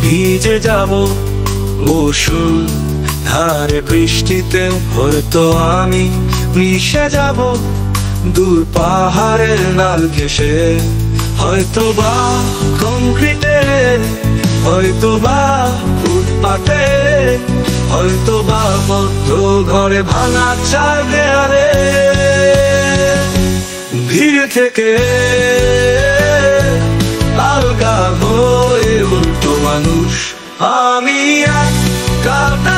ভিজে যাব মৌসুম ধারে বৃষ্টিতে, হয়তো আমি মিশে যাব দূর পাহাড়ের নাল ঘেঁষে। হয়তো বা কংক্রিটে, হয়তো বা ফুটপাতে, হয়তো বা মধ্য ঘরে ভাঙা চার দেয়ালে। ভিড় থেকে আলগা হয়ে উল্টো মানুষ আমি, এক কাটা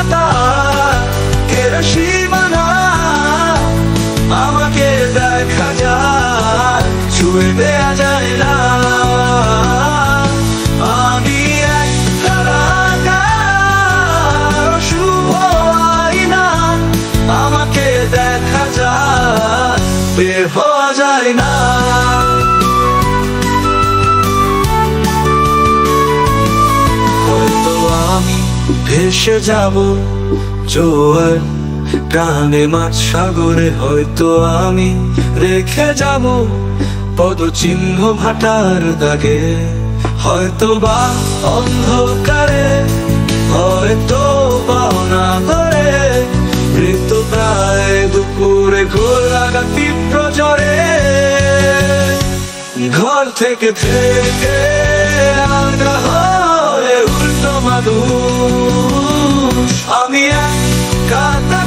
সীমানা। আমাকে দেখা যায়, ছুঁয়ে দেয়া যায় না। আমি এক কারাগার, শুভ আয়না। আমাকে দেখা যায়, বের হওয়া যায় না। হয়তো আমি ভেসে যাব জোয়ার টানে মাছ সাগরে, হয়তো আমি রেখে যাব পদচিহ্ন ভাটার দাগে। হয়তো বা অন্ধকারে, হয়তো বা অনাদরে, মৃত্যু প্রায় দুপুরে ঘোর লাগা তীব্র জ্বরে। ঘর থেকে আলগা হয়ে উল্টো মানুষ আমি, এক কাটা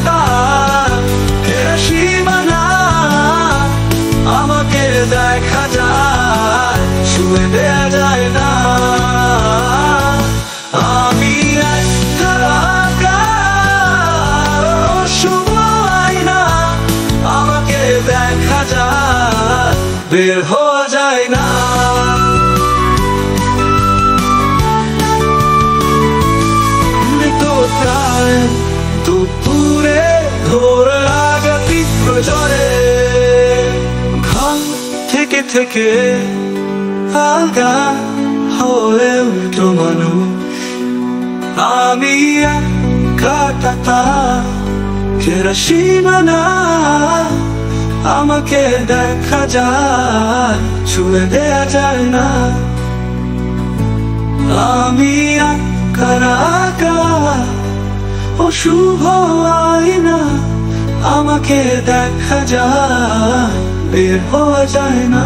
সীমানা। আমাকে দেখা যায়, ছুঁয়ে দেয়া যায় না। আমি এক কারাগার, শুভ আয়না। আমাকে দেখা যায়, বের হওয়া যায় না। দুপুরে ঘোর লাগা তীব্র জ্বরে। ঘর থেকে আলগা হয়ে উল্টো মানুষ আমি, এক কাটা সীমানা। আমাকে দেখা যায়, ছুঁয়ে দেয়া যায় না। আমি এক কারাগার, অশুভ আয়না। আমাকে দেখা যায়, বের হওয়া যায় না।